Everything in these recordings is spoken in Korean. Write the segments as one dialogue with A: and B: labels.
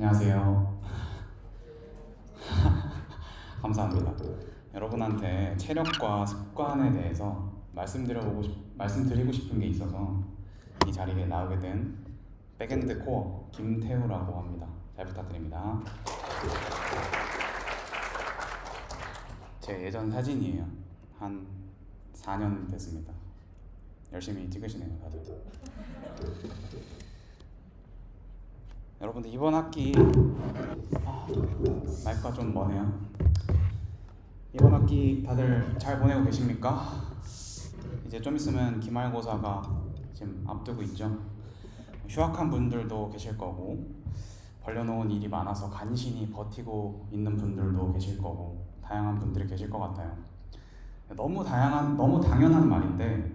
A: 안녕하세요. 감사합니다. 여러분한테 체력과 습관에 대해서 말씀드리고 싶은 게 있어서 이 자리에 나오게 된 백엔드 코어 김태우라고 합니다. 잘 부탁드립니다. 제 예전 사진이에요. 한 4년 됐습니다. 열심히 찍으시네요, 다들. 여러분들 이번 학기 마이크가 좀 머네요. 이번 학기 다들 잘 보내고 계십니까? 이제 좀 있으면 기말고사가 지금 앞두고 있죠. 휴학한 분들도 계실 거고, 벌려놓은 일이 많아서 간신히 버티고 있는 분들도 계실 거고, 다양한 분들이 계실 것 같아요. 너무 당연한 말인데,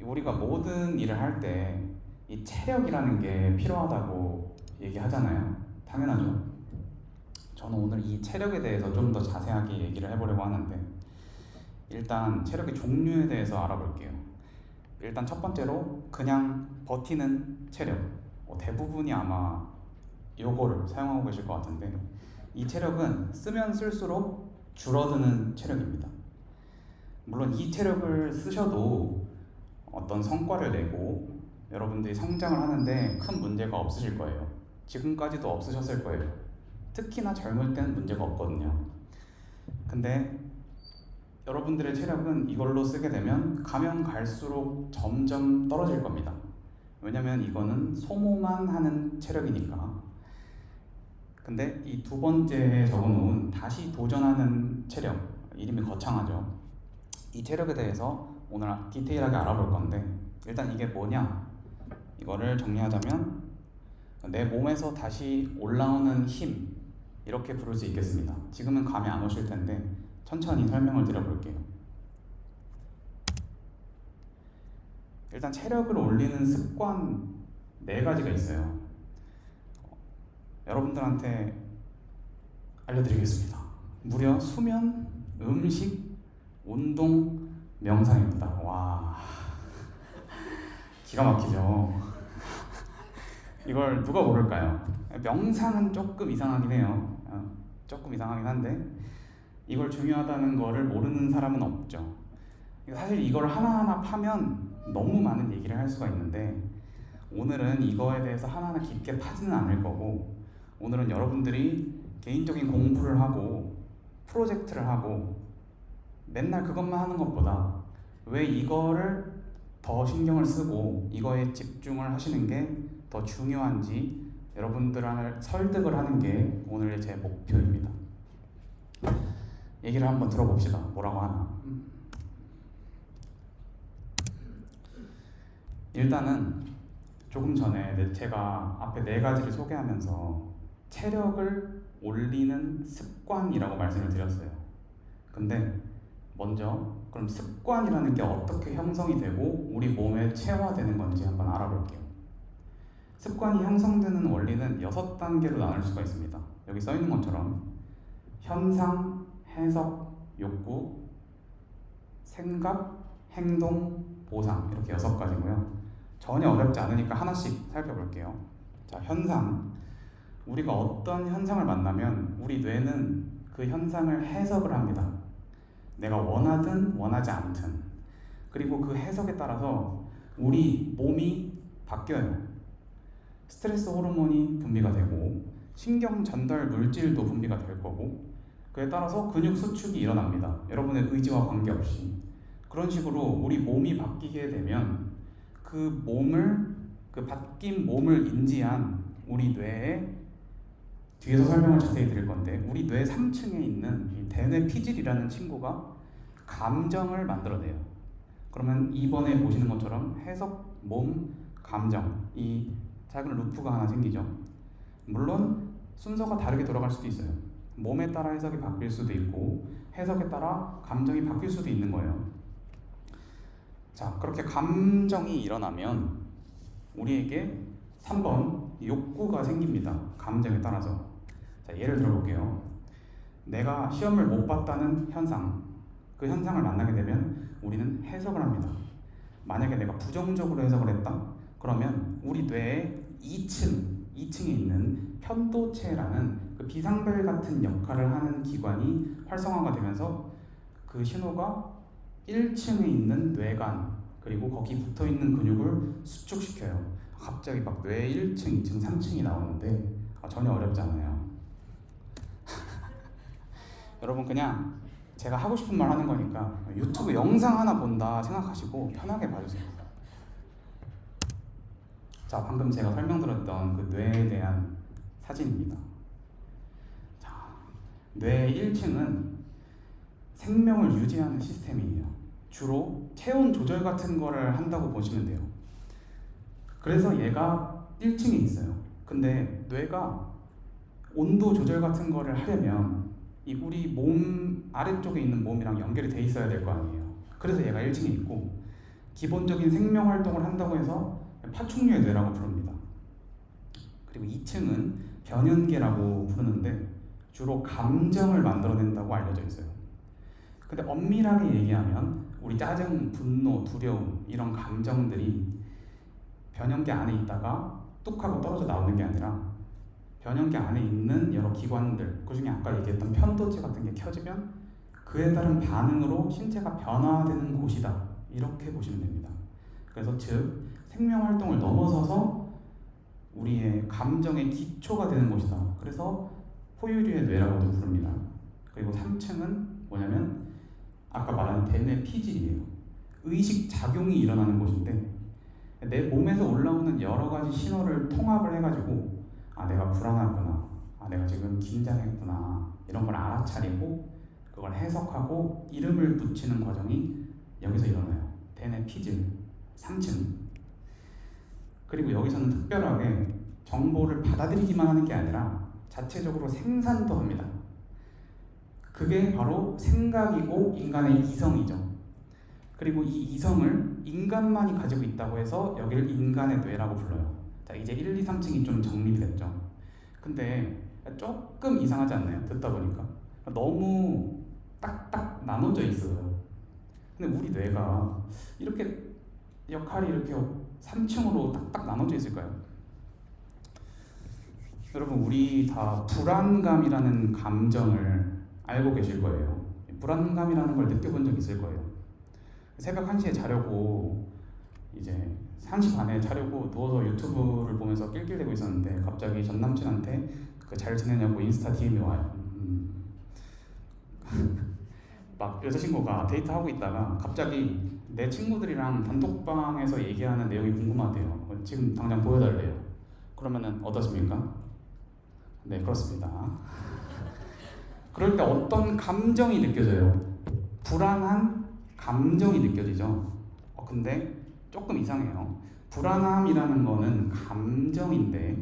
A: 우리가 모든 일을 할 때 이 체력이라는 게 필요하다고 얘기하잖아요. 당연하죠. 저는 오늘 이 체력에 대해서 좀 더 자세하게 얘기를 해보려고 하는데, 일단 체력의 종류에 대해서 알아볼게요. 일단 첫 번째로 그냥 버티는 체력. 대부분이 아마 요거를 사용하고 계실 것 같은데, 이 체력은 쓰면 쓸수록 줄어드는 체력입니다. 물론 이 체력을 쓰셔도 어떤 성과를 내고 여러분들이 성장을 하는데 큰 문제가 없으실 거예요. 지금까지도 없으셨을 거예요. 특히나 젊을 때는 문제가 없거든요. 근데 여러분들의 체력은 이걸로 쓰게 되면 가면 갈수록 점점 떨어질 겁니다. 왜냐면 이거는 소모만 하는 체력이니까. 근데 이 두 번째에 적어놓은 다시 도전하는 체력, 이름이 거창하죠. 이 체력에 대해서 오늘 디테일하게 알아볼 건데, 일단 이게 뭐냐? 이거를 정리하자면 내 몸에서 다시 올라오는 힘, 이렇게 부를 수 있겠습니다. 지금은 감이 안 오실 텐데 천천히 설명을 드려볼게요. 일단 체력을 올리는 습관 4가지가 있어요. 여러분들한테 알려드리겠습니다. 무려 수면, 음식, 운동, 명상입니다. 와, 기가 막히죠. 이걸 누가 모를까요? 명상은 조금 이상하긴 해요. 조금 이상하긴 한데, 이걸 중요하다는 거를 모르는 사람은 없죠. 사실 이걸 하나하나 파면 너무 많은 얘기를 할 수가 있는데, 오늘은 이거에 대해서 하나하나 깊게 파지는 않을 거고, 오늘은 여러분들이 개인적인 공부를 하고 프로젝트를 하고 맨날 그것만 하는 것보다 왜 이거를 더 신경을 쓰고 이거에 집중을 하시는 게 더 중요한지 여러분들을 설득을 하는 게 오늘 제 목표입니다. 얘기를 한번 들어봅시다. 뭐라고 하나? 일단은 조금 전에 제가 앞에 4가지를 소개하면서 체력을 올리는 습관이라고 말씀을 드렸어요. 근데 먼저 그럼 습관이라는 게 어떻게 형성이 되고 우리 몸에 체화되는 건지 한번 알아볼게요. 습관이 형성되는 원리는 6단계로 나눌 수가 있습니다. 여기 써 있는 것처럼 현상, 해석, 욕구, 생각, 행동, 보상, 이렇게 6가지고요. 전혀 어렵지 않으니까 하나씩 살펴볼게요. 자, 현상. 우리가 어떤 현상을 만나면 우리 뇌는 그 현상을 해석을 합니다. 내가 원하든 원하지 않든. 그리고 그 해석에 따라서 우리 몸이 바뀌어요. 스트레스 호르몬이 분비가 되고 신경 전달 물질도 분비가 될 거고, 그에 따라서 근육 수축이 일어납니다. 여러분의 의지와 관계없이. 그런 식으로 우리 몸이 바뀌게 되면 그 바뀐 몸을 인지한 우리 뇌에, 뒤에서 설명을 자세히 드릴 건데, 우리 뇌 3층에 있는 이 대뇌 피질이라는 친구가 감정을 만들어내요. 그러면 이번에 보시는 것처럼 해석, 몸, 감정, 이 작은 루프가 하나 생기죠. 물론 순서가 다르게 돌아갈 수도 있어요. 몸에 따라 해석이 바뀔 수도 있고 해석에 따라 감정이 바뀔 수도 있는 거예요. 자, 그렇게 감정이 일어나면 우리에게 3번 욕구가 생깁니다. 감정에 따라서. 자, 예를 들어볼게요. 내가 시험을 못 봤다는 현상, 그 현상을 만나게 되면 우리는 해석을 합니다. 만약에 내가 부정적으로 해석을 했다? 그러면 우리 뇌의 2층에 있는 편도체라는 그 비상벨 같은 역할을 하는 기관이 활성화가 되면서 그 신호가 1층에 있는 뇌관 그리고 거기 붙어 있는 근육을 수축시켜요. 갑자기 막 뇌 1층, 2층, 3층이 나오는데 전혀 어렵지 않아요. 여러분 그냥 제가 하고 싶은 말 하는 거니까 유튜브 영상 하나 본다 생각하시고 편하게 봐주세요. 자, 방금 제가 설명드렸던 그 뇌에 대한 사진입니다. 자, 뇌 1층은 생명을 유지하는 시스템이에요. 주로 체온 조절 같은 거를 한다고 보시면 돼요. 그래서 얘가 1층에 있어요. 근데 뇌가 온도 조절 같은 거를 하려면 이 우리 몸 아래쪽에 있는 몸이랑 연결이 돼 있어야 될 거 아니에요. 그래서 얘가 1층에 있고 기본적인 생명 활동을 한다고 해서 파충류의 뇌라고 부릅니다. 그리고 2층은 변연계라고 부르는데 주로 감정을 만들어낸다고 알려져 있어요. 근데 엄밀하게 얘기하면 우리 짜증, 분노, 두려움 이런 감정들이 변연계 안에 있다가 뚝 하고 떨어져 나오는 게 아니라 변연계 안에 있는 여러 기관들, 그 중에 아까 얘기했던 편도체 같은 게 켜지면 그에 따른 반응으로 신체가 변화되는 곳이다, 이렇게 보시면 됩니다. 그래서 즉 생명활동을 넘어서서 우리의 감정의 기초가 되는 곳이다. 그래서 포유류의 뇌라고도 부릅니다. 그리고 3층은 뭐냐면 아까 말한 대뇌 피질이에요. 의식 작용이 일어나는 곳인데 내 몸에서 올라오는 여러 가지 신호를 통합을 해가지고 내가 불안하구나, 내가 지금 긴장했구나, 이런 걸 알아차리고 그걸 해석하고 이름을 붙이는 과정이 여기서 일어나요. 대뇌 피질 3층. 그리고 여기서는 특별하게 정보를 받아들이기만 하는 게 아니라 자체적으로 생산도 합니다. 그게 바로 생각이고 인간의 이성이죠. 그리고 이 이성을 인간만이 가지고 있다고 해서 여기를 인간의 뇌라고 불러요. 자, 이제 1, 2, 3층이 좀 정립이 됐죠. 근데 조금 이상하지 않나요? 듣다 보니까 너무 딱딱 나눠져 있어요. 근데 우리 뇌가 이렇게 역할이 이렇게 3층으로 딱딱 나눠져 있을까요? 여러분 우리 다 불안감이라는 감정을 알고 계실 거예요. 불안감이라는 걸 느껴본 적 있을 거예요. 새벽 1시에 자려고 이제 1시 반에 자려고 누워서 유튜브를 보면서 낄낄대고 있었는데 갑자기 전 남친한테 잘 지내냐고 인스타 DM이 와요. 막 여자친구가 데이트하고 있다가 갑자기 내 친구들이랑 단톡방에서 얘기하는 내용이 궁금하대요. 지금 당장 보여달래요. 그러면은 어떠십니까? 네, 그렇습니다. 그럴 때 어떤 감정이 느껴져요? 불안한 감정이 느껴지죠. 근데 조금 이상해요. 불안함이라는 거는 감정인데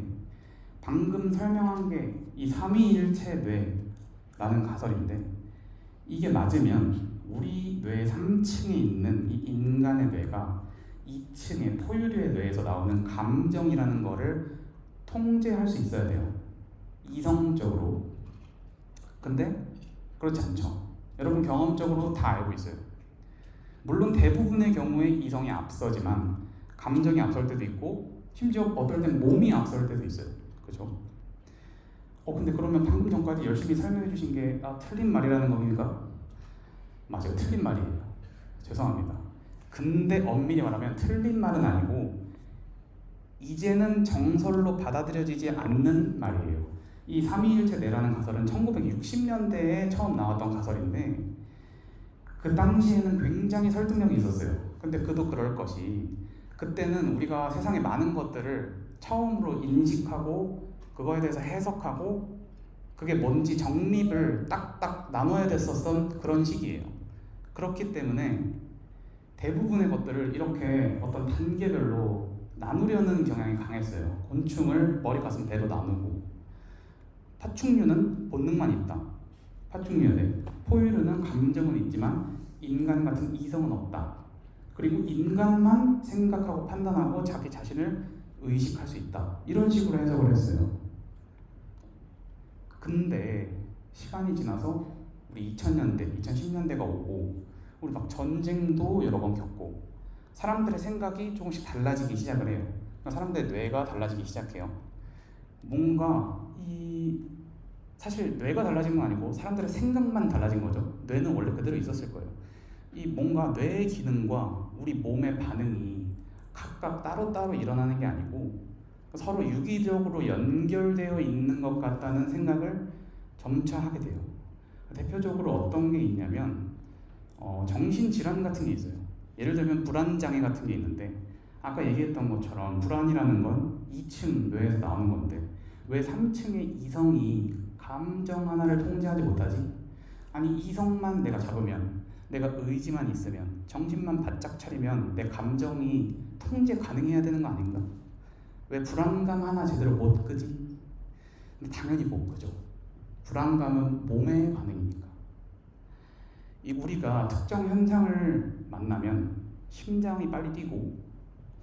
A: 방금 설명한 게 이 삼위일체 뇌라는 가설인데 이게 맞으면 우리 뇌 3층에 있는 이 인간의 뇌가 2층의 포유류의 뇌에서 나오는 감정이라는 거를 통제할 수 있어야 돼요. 이성적으로. 근데 그렇지 않죠. 여러분 경험적으로 다 알고 있어요. 물론 대부분의 경우에 이성이 앞서지만 감정이 앞설 때도 있고 심지어 어떨 땐 몸이 앞설 때도 있어요. 그죠? 근데 그러면 방금 전까지 열심히 설명해 주신 게 틀린 말이라는 겁니까? 맞아요. 틀린 말이에요. 죄송합니다. 근데 엄밀히 말하면 틀린 말은 아니고 이제는 정설로 받아들여지지 않는 말이에요. 이 삼위일체 뇌라는 가설은 1960년대에 처음 나왔던 가설인데 그 당시에는 굉장히 설득력이 있었어요. 근데 그도 그럴 것이 그때는 우리가 세상의 많은 것들을 처음으로 인식하고 그거에 대해서 해석하고 그게 뭔지 정립을 딱딱 나눠야 됐었던 그런 시기예요. 그렇기 때문에 대부분의 것들을 이렇게 어떤 단계별로 나누려는 경향이 강했어요. 곤충을 머리, 가슴, 배로 나누고 파충류는 본능만 있다. 파충류들, 포유류는 감정은 있지만 인간 같은 이성은 없다. 그리고 인간만 생각하고 판단하고 자기 자신을 의식할 수 있다. 이런 식으로 해석을 했어요. 근데 시간이 지나서 우리 2000년대, 2010년대가 오고 우리 막 전쟁도 여러 번 겪고 사람들의 생각이 조금씩 달라지기 시작을 해요. 사람들의 뇌가 달라지기 시작해요. 뭔가 이 사실 뇌가 달라진 건 아니고 사람들의 생각만 달라진 거죠. 뇌는 원래 그대로 있었을 거예요. 이 뭔가 뇌의 기능과 우리 몸의 반응이 각각 따로따로 일어나는 게 아니고 서로 유기적으로 연결되어 있는 것 같다는 생각을 점차 하게 돼요. 대표적으로 어떤 게 있냐면 정신질환 같은 게 있어요. 예를 들면 불안장애 같은 게 있는데 아까 얘기했던 것처럼 불안이라는 건 2층 뇌에서 나오는 건데 왜 3층의 이성이 감정 하나를 통제하지 못하지? 아니 이성만 내가 잡으면, 내가 의지만 있으면, 정신만 바짝 차리면 내 감정이 통제 가능해야 되는 거 아닌가? 왜 불안감 하나 제대로 못 끄지? 근데 당연히 못 끄죠. 불안감은 몸의 반응이니까. 이 우리가 특정 현상을 만나면 심장이 빨리 뛰고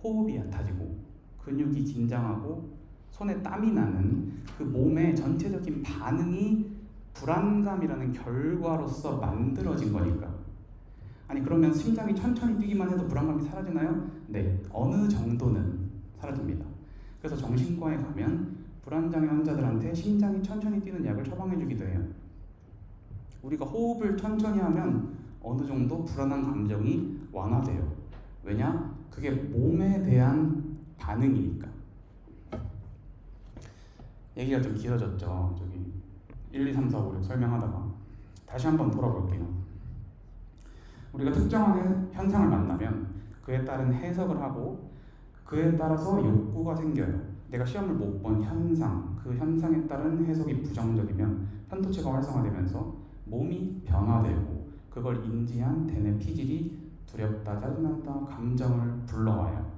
A: 호흡이 얕아지고 근육이 긴장하고 손에 땀이 나는 그 몸의 전체적인 반응이 불안감이라는 결과로서 만들어진 거니까. 아니 그러면 심장이 천천히 뛰기만 해도 불안감이 사라지나요? 네, 어느 정도는 사라집니다. 그래서 정신과에 가면 불안장애 환자들한테 심장이 천천히 뛰는 약을 처방해 주기도 해요. 우리가 호흡을 천천히 하면 어느 정도 불안한 감정이 완화돼요. 왜냐? 그게 몸에 대한 반응이니까. 얘기가 좀 길어졌죠. 저기 1, 2, 3, 4, 5, 6 설명하다가 다시 한번 돌아볼게요. 우리가 특정한 현상을 만나면 그에 따른 해석을 하고 그에 따라서 욕구가 생겨요. 내가 시험을 못 본 현상, 그 현상에 따른 해석이 부정적이면 편도체가 활성화되면서 몸이 변화되고 그걸 인지한 대뇌 피질이 두렵다, 짜증난다, 감정을 불러와요.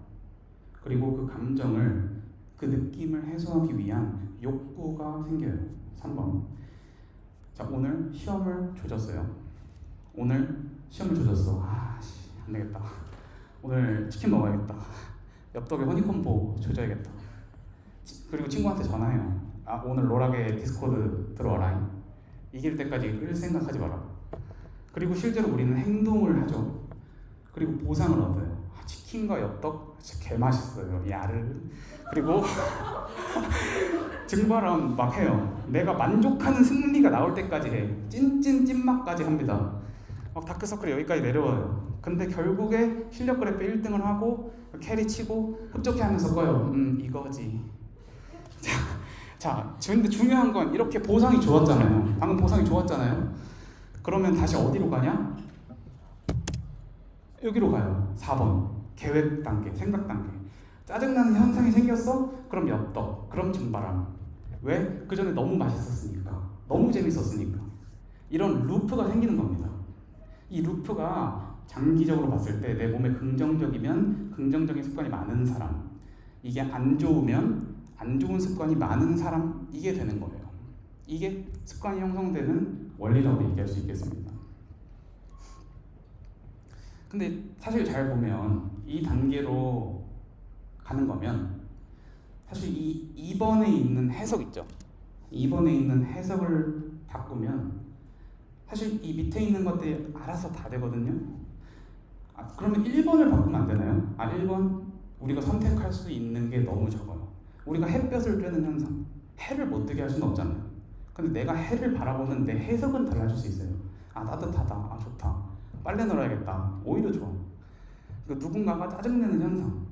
A: 그리고 그 감정을, 그 느낌을 해소하기 위한 욕구가 생겨요. 3번. 자, 오늘 시험을 조졌어요. 오늘 시험을 조졌어. 안 되겠다. 오늘 치킨 먹어야겠다. 엽떡에 허니콤보 조져야겠다. 그리고 친구한테 전화해요. 오늘 롤하게 디스코드 들어와라. 이길 때까지 끌 생각하지 마라. 그리고 실제로 우리는 행동을 하죠. 그리고 보상을 얻어요. 치킨과 엽떡 진짜 개맛있어요. 야를. 그리고 증바람 막 해요. 내가 만족하는 승리가 나올 때까지 해. 찐맛까지 합니다. 막 다크서클이 여기까지 내려와요. 근데 결국에 실력 그래프 1등을 하고 캐리 치고 흡족해 하면서 꺼요. 이거지. 자, 근데 중요한 건 이렇게 보상이 좋았잖아요. 방금 보상이 좋았잖아요. 그러면 다시 어디로 가냐? 여기로 가요. 4번. 계획 단계, 생각 단계. 짜증나는 현상이 생겼어? 그럼 엽떡, 그럼 증바람. 왜? 그 전에 너무 맛있었으니까. 너무 재밌었으니까. 이런 루프가 생기는 겁니다. 이 루프가 장기적으로 봤을 때 내 몸에 긍정적이면 긍정적인 습관이 많은 사람, 이게 안 좋으면 안 좋은 습관이 많은 사람, 이게 되는 거예요. 이게 습관이 형성되는 원리라고 얘기할 수 있겠습니다. 근데 사실 잘 보면 이 단계로 가는 거면 사실 이 2번에 있는 해석 있죠. 2번에 있는 해석을 바꾸면 사실 이 밑에 있는 것들이 알아서 다 되거든요. 그러면 1번을 바꾸면 안 되나요? 1번 우리가 선택할 수 있는 게 너무 적어요. 우리가 햇볕을 쬐는 현상, 해를 못 뜨게 할 수는 없잖아요. 근데 내가 해를 바라보는 내 해석은 달라질 수 있어요. 따뜻하다, 좋다, 빨래 널어야겠다, 오히려 좋아. 누군가가 짜증내는 현상,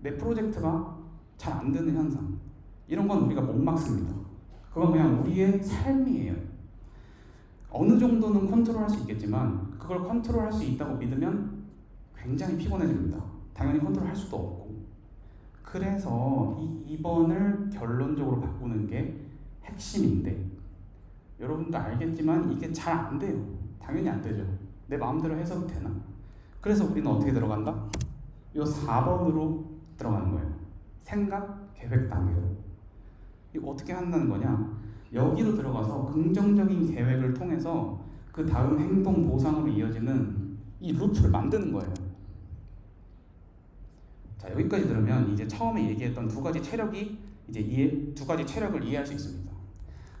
A: 내 프로젝트가 잘 안 되는 현상, 이런 건 우리가 못 막습니다. 그건 그냥 우리의 삶이에요. 어느 정도는 컨트롤할 수 있겠지만 그걸 컨트롤할 수 있다고 믿으면 굉장히 피곤해집니다. 당연히 컨트롤할 수도 없고. 그래서 이 2번을 결론적으로 바꾸는 게 핵심인데 여러분도 알겠지만 이게 잘 안 돼요. 당연히 안 되죠. 내 마음대로 해석이 되나? 그래서 우리는 어떻게 들어간다? 이 4번으로 들어가는 거예요. 생각, 계획 단계로. 이거 어떻게 한다는 거냐? 여기로 들어가서 긍정적인 계획을 통해서 그 다음 행동 보상으로 이어지는 이 루프를 만드는 거예요. 자, 여기까지 들으면 이제 처음에 얘기했던 두 가지 체력이 이제 두 가지 체력을 이해할 수 있습니다.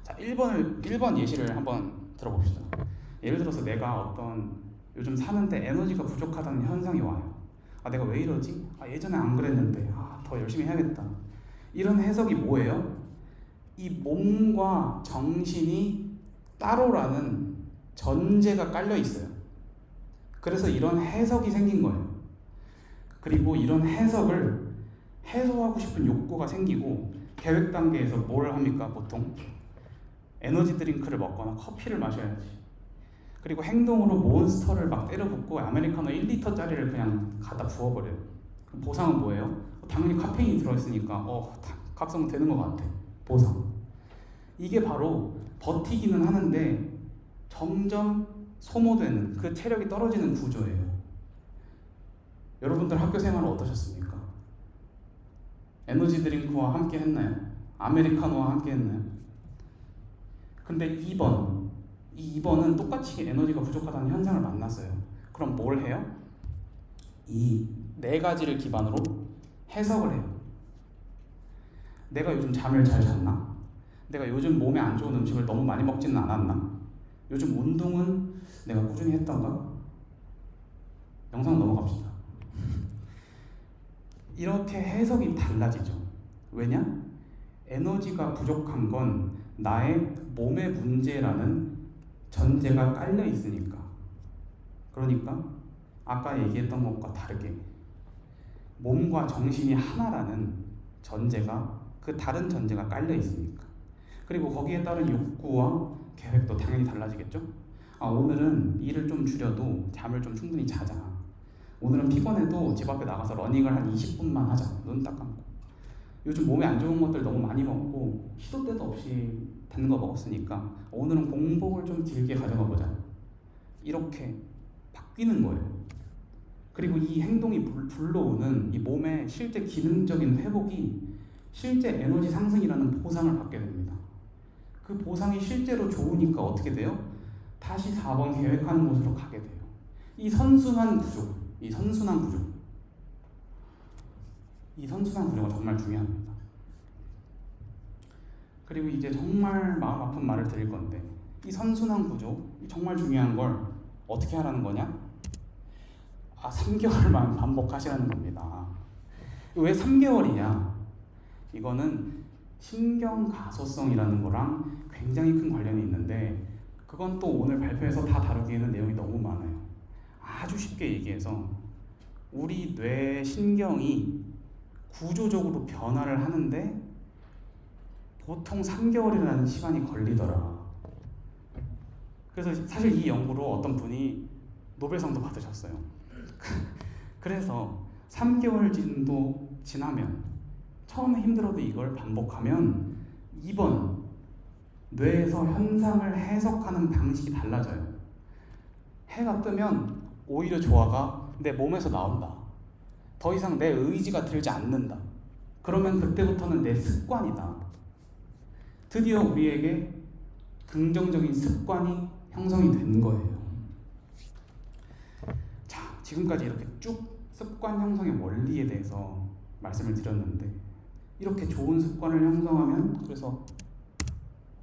A: 자, 1번 예시를 한번 들어봅시다. 예를 들어서 내가 요즘 사는데 에너지가 부족하다는 현상이 와요. 내가 왜 이러지? 예전에 안 그랬는데 더 열심히 해야겠다. 이런 해석이 뭐예요? 이 몸과 정신이 따로라는 전제가 깔려 있어요. 그래서 이런 해석이 생긴 거예요. 그리고 이런 해석을 해소하고 싶은 욕구가 생기고 계획 단계에서 뭘 합니까? 보통 에너지 드링크를 먹거나 커피를 마셔야지. 그리고 행동으로 몬스터를 막 때려붓고 아메리카노 1리터짜리를 그냥 갖다 부어버려요. 그럼 보상은 뭐예요? 당연히 카페인이 들어있으니까 각성 되는 것 같아. 보상. 이게 바로 버티기는 하는데 점점 소모되는, 그 체력이 떨어지는 구조예요. 여러분들 학교 생활은 어떠셨습니까? 에너지 드링크와 함께 했나요? 아메리카노와 함께 했나요? 근데 2번은 똑같이 에너지가 부족하다는 현상을 만났어요. 그럼 뭘 해요? 이 네 가지를 기반으로 해석을 해요. 내가 요즘 잠을 잘 잤나? 내가 요즘 몸에 안 좋은 음식을 너무 많이 먹지는 않았나? 요즘 운동은 내가 꾸준히 했던가? 영상 넘어갑시다. 이렇게 해석이 달라지죠. 왜냐? 에너지가 부족한 건 나의 몸의 문제라는 전제가 깔려 있으니까. 그러니까 아까 얘기했던 것과 다르게 몸과 정신이 하나라는 전제가, 그 다른 전제가 깔려 있으니까. 그리고 거기에 따른 욕구와 계획도 당연히 달라지겠죠. 오늘은 일을 좀 줄여도 잠을 좀 충분히 자자. 오늘은 피곤해도 집 앞에 나가서 러닝을 한 20분만 하자. 눈 딱 감고. 요즘 몸에 안 좋은 것들 너무 많이 먹고 시도 때도 없이 단 거 먹었으니까 오늘은 공복을 좀 길게 가져가 보자. 이렇게 바뀌는 거예요. 그리고 이 행동이 불러오는 이 몸의 실제 기능적인 회복이 실제 에너지 상승이라는 보상을 받게 됩니다. 그 보상이 실제로 좋으니까 어떻게 돼요? 다시 4번 계획하는 곳으로 가게 돼요. 이 선순환 구조가 정말 중요합니다. 그리고 이제 정말 마음 아픈 말을 드릴 건데, 이 선순환 구조, 정말 중요한 걸 어떻게 하라는 거냐? 3개월만 반복하시라는 겁니다. 왜 3개월이냐? 이거는 신경가소성이라는 거랑 굉장히 큰 관련이 있는데, 그건 또 오늘 발표에서 다 다루기에는 내용이 너무 많아요. 아주 쉽게 얘기해서 우리 뇌 신경이 구조적으로 변화를 하는데 보통 3개월이라는 시간이 걸리더라. 그래서 사실 이 연구로 어떤 분이 노벨상도 받으셨어요. 그래서 3개월 정도 지나면, 처음에 힘들어도 이걸 반복하면 2번 뇌에서 현상을 해석하는 방식이 달라져요. 해가 뜨면 오히려 조화가 내 몸에서 나온다. 더 이상 내 의지가 들지 않는다. 그러면 그때부터는 내 습관이다. 드디어 우리에게 긍정적인 습관이 형성이 된 거예요. 자, 지금까지 이렇게 쭉 습관 형성의 원리에 대해서 말씀을 드렸는데, 이렇게 좋은 습관을 형성하면 그래서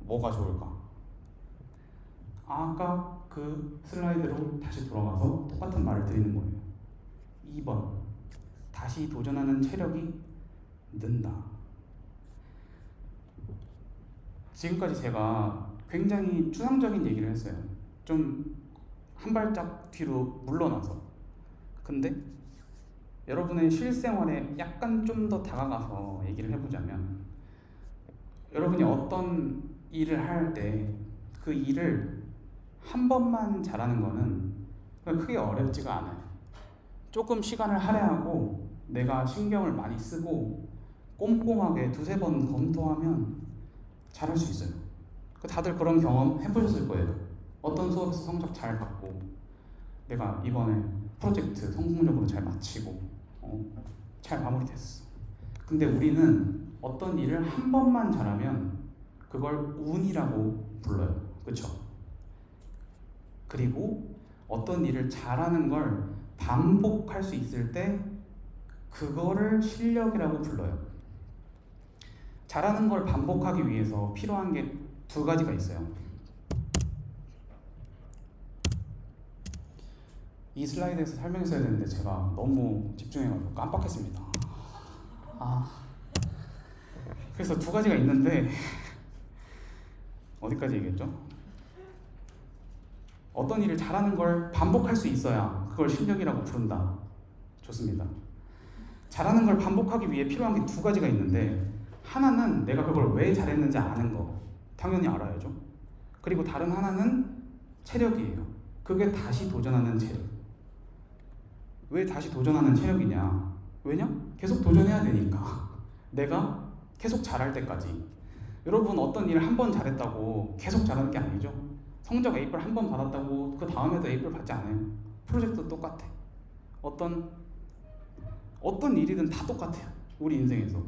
A: 뭐가 좋을까? 아까 그 슬라이드로 다시 돌아가서 똑같은 말을 드리는 거예요. 2번, 다시 도전하는 체력이 는다. 지금까지 제가 굉장히 추상적인 얘기를 했어요. 좀 한 발짝 뒤로 물러나서. 근데 여러분의 실생활에 약간 좀 더 다가가서 얘기를 해보자면, 여러분이 어떤 일을 할 때 그 일을 한 번만 잘하는 거는 크게 어렵지가 않아요. 조금 시간을 할애하고 내가 신경을 많이 쓰고 꼼꼼하게 2-3번 검토하면 잘할 수 있어요. 다들 그런 경험 해보셨을 거예요. 어떤 수업에서 성적 잘 받고 내가 이번에 프로젝트 성공적으로 잘 마치고 잘 마무리됐어. 근데 우리는 어떤 일을 한 번만 잘하면 그걸 운이라고 불러요. 그쵸? 그리고 어떤 일을 잘하는 걸 반복할 수 있을 때 그거를 실력이라고 불러요. 잘하는 걸 반복하기 위해서 필요한 게 2가지가 있어요. 이 슬라이드에서 설명했어야 되는데 제가 너무 집중해가지고 깜빡했습니다. 그래서 2가지가 있는데 어디까지 얘기했죠? 어떤 일을 잘하는 걸 반복할 수 있어야 그걸 실력이라고 부른다. 좋습니다. 잘하는 걸 반복하기 위해 필요한 게 두 가지가 있는데, 하나는 내가 그걸 왜 잘했는지 아는 거, 당연히 알아야죠. 그리고 다른 하나는 체력이에요. 그게 다시 도전하는 체력. 왜 다시 도전하는 체력이냐? 왜냐? 계속 도전해야 되니까. 내가 계속 잘할 때까지. 여러분, 어떤 일을 한 번 잘했다고 계속 잘하는 게 아니죠. 성적 A뿔 한 번 받았다고 그 다음에도 A뿔 받지 않아요. 프로젝트도 똑같아. 어떤 일이든 다 똑같아요. 우리 인생에서.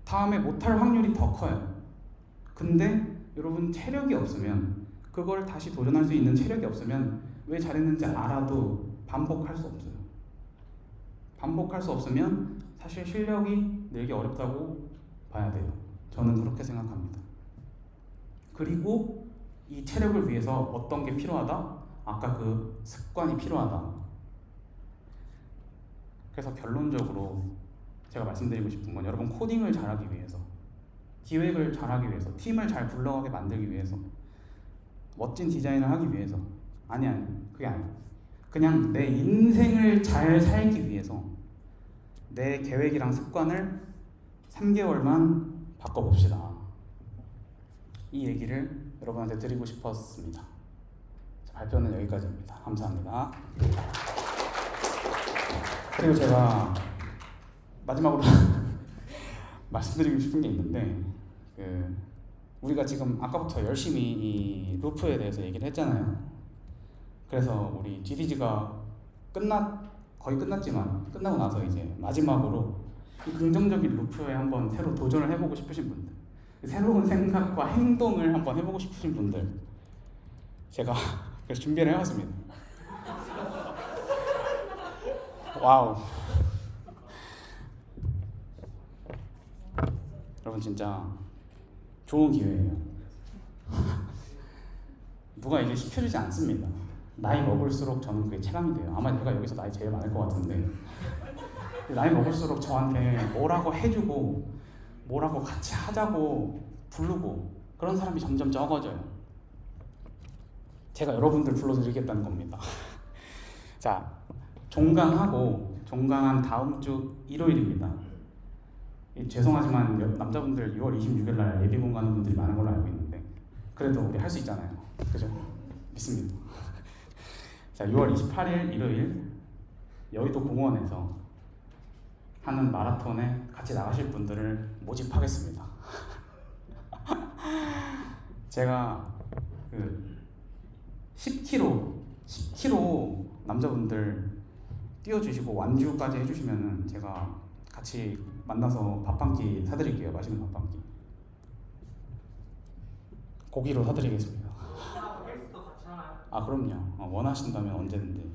A: 다음에 못할 확률이 더 커요. 근데 여러분, 체력이 없으면, 그걸 다시 도전할 수 있는 체력이 없으면 왜 잘했는지 알아도 반복할 수 없어요. 반복할 수 없으면 사실 실력이 늘기 어렵다고 봐야 돼요. 저는 그렇게 생각합니다. 그리고 이 체력을 위해서 어떤 게 필요하다? 아까 그 습관이 필요하다. 그래서 결론적으로 제가 말씀드리고 싶은 건, 여러분 코딩을 잘하기 위해서, 기획을 잘하기 위해서, 팀을 잘 굴러가게 만들기 위해서, 멋진 디자인을 하기 위해서, 그게 아니에요. 그냥 내 인생을 잘 살기 위해서 내 계획이랑 습관을 3개월만 바꿔봅시다. 이 얘기를 여러분한테 드리고 싶었습니다. 발표는 여기까지입니다. 감사합니다. 그리고 제가 마지막으로 말씀드리고 싶은 게 있는데, 우리가 지금 아까부터 열심히 이 루프에 대해서 얘기를 했잖아요. 그래서 우리 GDG가 거의 끝났지만, 끝나고 나서 이제 마지막으로 이 긍정적인 루프에 한번 새로 도전을 해보고 싶으신 분들, 새로운 생각과 행동을 한번 해보고 싶으신 분들, 제가 그래서 준비를 해왔습니다. 와우. 여러분, 진짜 좋은 기회예요. 누가 이게 시켜주지 않습니다. 나이 먹을수록 저는 그게 체감이 돼요. 아마 제가 여기서 나이 제일 많을 것 같은데, 나이 먹을수록 저한테 뭐라고 해주고 뭐라고 같이 하자고 부르고 그런 사람이 점점 적어져요. 제가 여러분들 불러드리겠다는 겁니다. 자, 종강한 다음 주 일요일입니다. 죄송하지만 남자분들 6월 26일 날 예비군 가는 분들이 많은 걸로 알고 있는데, 그래도 우리 할 수 있잖아요. 그죠? 믿습니다. 자, 6월 28일 일요일 여의도 공원에서 하는 마라톤에 같이 나가실 분들을 모집하겠습니다. 제가 10km 남자분들 뛰어주시고 완주까지 해주시면은 제가 같이 만나서 밥 한 끼 사드릴게요. 맛있는 밥 한 끼. 고기로 사드리겠습니다. 그럼요. 원하신다면 언제든지.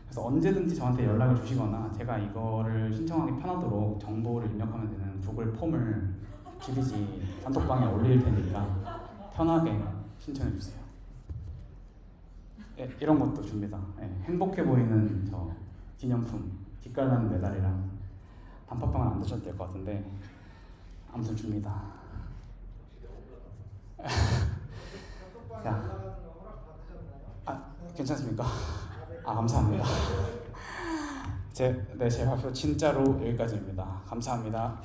A: 그래서 언제든지 저한테 연락을 주시거나, 제가 이거를 신청하기 편하도록 정보를 입력하면 되는 구글 폼을 GDG 단톡방에 올릴 테니까 편하게 신청해 주세요. 네, 이런 것도 줍니다. 네, 행복해 보이는 저 기념품, 기깔나는 메달이랑. 단팥빵은 안 드셔도 될 것 같은데 아무튼 줍니다. 자, 괜찮습니까? 감사합니다. 제 발표 진짜로 여기까지입니다. 감사합니다.